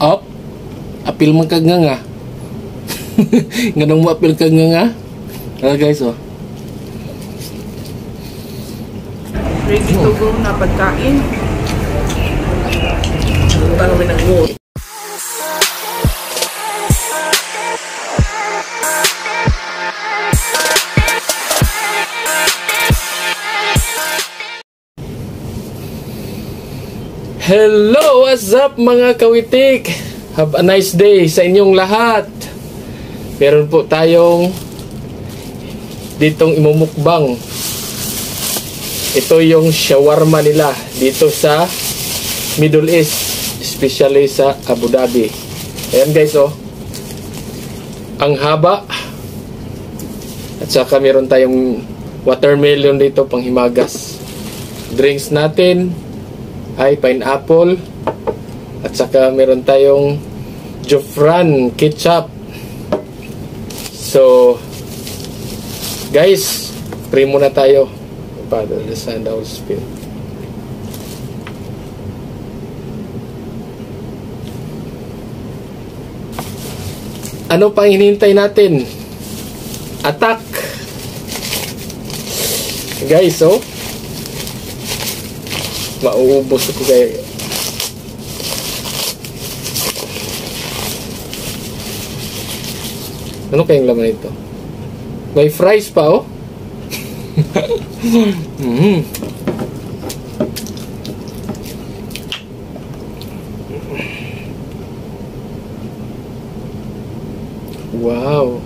Up. Apil man kag nga. Nganong mo apil kag nga. Guys, oh. Ready to go na pagkain. Para may nag-go. Hello, what's up mga kawitik? Have a nice day sa inyong lahat. Meron po tayong ditong imumukbang. Ito yung shawarma nila dito sa Middle East, especially sa Abu Dhabi. Ayan guys, oh. Ang haba. At saka meron tayong watermelon dito pang himagas. Drinks natin ay pineapple. At saka meron tayong Jofran ketchup. So guys, pray muna tayo. Father, the Son, the Holy Spirit. Ano pa hinihintay natin? Attack! Guys, oh. Mauubos ko kayo. Ano kayang laman ito? May fries pa, oh. Wow.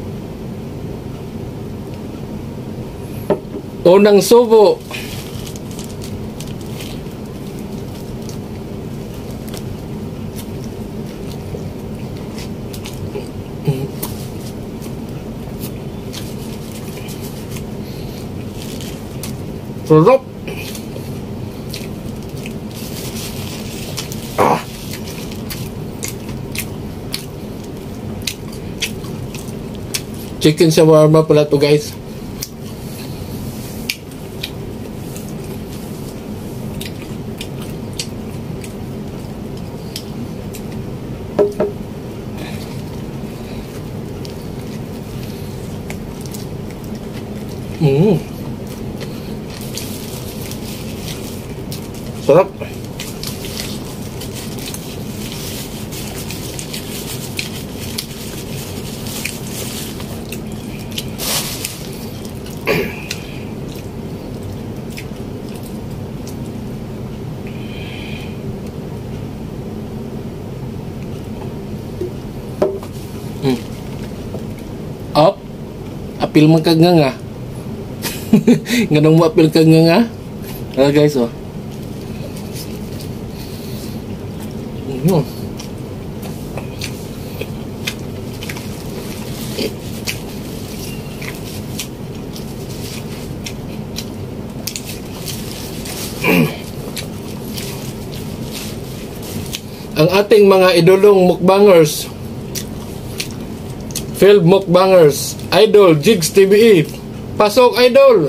Unang subo. Sarap. Chicken shawarma pala to guys. Sarap. Up. Apil man kag nga. Nganong mo apil kag nga. Guys, oh. Ang ating mga idolong mukbangers, field mukbangers, Idol Jigs TVE. Pasok, Idol!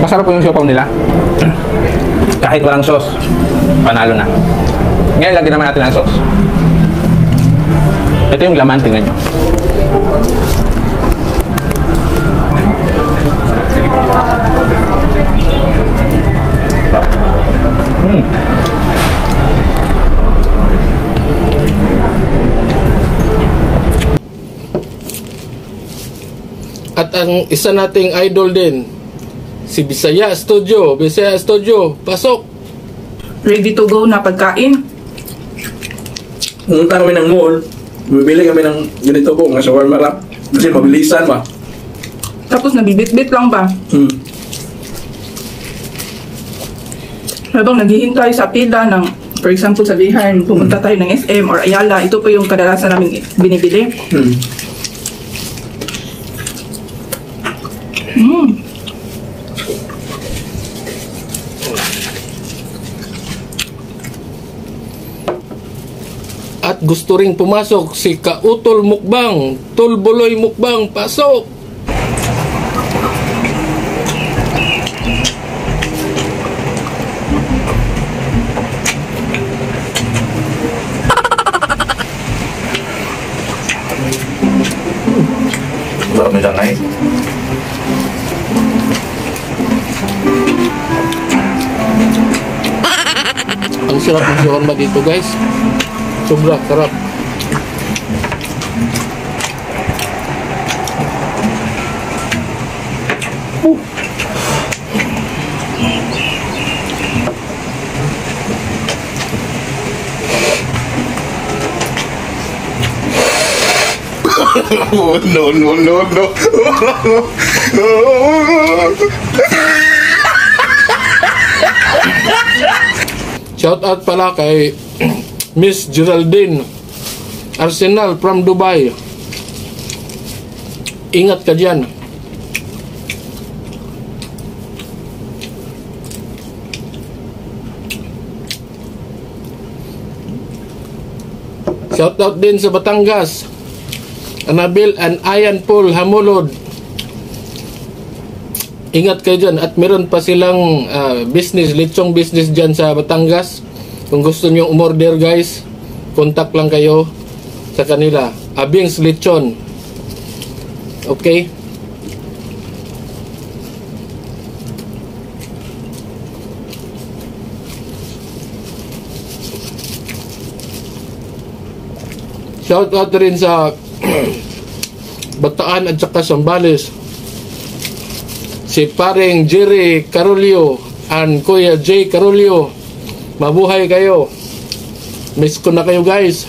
Masarap po yung siopaw nila. Kahit walang sauce, panalo na. Ngayon, lagyan naman natin ang sauce. Ito yung laman, tingnan nyo. At ang isa nating idol din, si Bisaya Studio. Bisaya Studio, pasok! Ready to go na pagkain. Pumunta kami ng mall, bibili kami ng ganito po, nga shawarma wrap. Kasi mabilisan ba? Tapos nabibit-bit lang ba? Habang naghihintay sa pila ng, for example, sabihin, pumunta tayo ng SM or Ayala, ito po yung kadalasan namin binibili. at gusto ring pumasok, si Kautol Mukbang, Tulbuloy Mukbang, pasok! Marami lang ay. Ang sarap ng shawarma dito guys. Sobra sarap. Oh, no, no, no, no. Shout out pala kay Miss Geraldine Arsenal from Dubai. Ingat ka dyan. Shout out din sa Batangas, Anabil and Ayan Paul Hamulod. Ingat kayo dyan. At meron pa silang business, lechong business dyan sa Batangas. Kung gusto nyo umorder guys, contact lang kayo sa kanila. Abings Lechon. Okay? Shout out rin sa Bataan at saka Sambales, si paring Jerry Carolio and Kuya J. Carolio. Mabuhay kayo. Miss ko na kayo guys.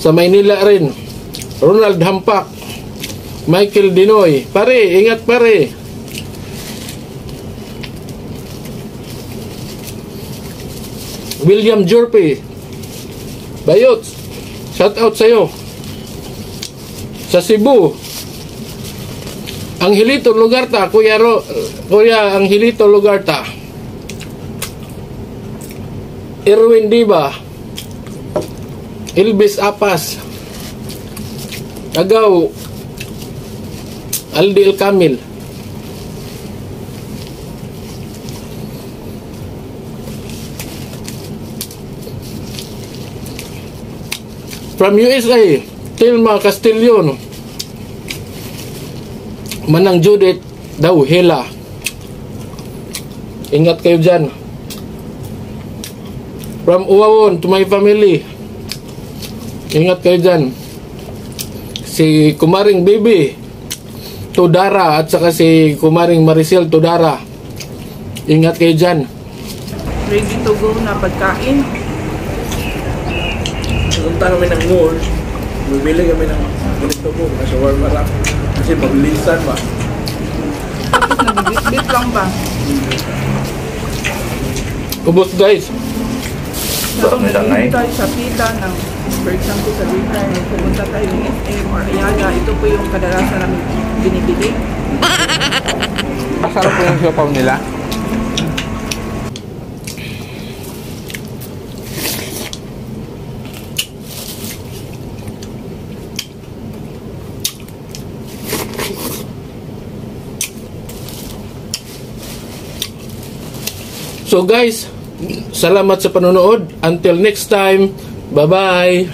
Sa Maynila rin, Ronald Hampak, Michael Dinoy. Pare, ingat pare. William Jurpe, Bayot, shout out sa'yo. Sa Cebu, Angelito Lugarta, Kuya Angelito Lugarta. Erwin Diba, Elvis Apas, Agaw, Aldi El Kamil. From USA, Tilma Castillon, Manang Judith daw Hela. Ingat kayo dyan. From Uwawon to my family, ingat kayo dyan. Si Kumaring Bibi Tudara at saka si Kumaring Maricel Tudara, ingat kayo dyan. Ready to go na pagkain. Pumunta kami ng mall, bumili kami ng ganito po, na shawarma wrap. Kasi mabilisan ba? Tapos nabibit lang ba? Ubos guys. So, naging tayo sa pila ng, for example, sa Vihan, pumunta tayo ng SM or Ayala, ito po yung kadalasan namin binibili. Masarap po yung siopaw nila. So guys, salamat sa panonood. Until next time, bye-bye.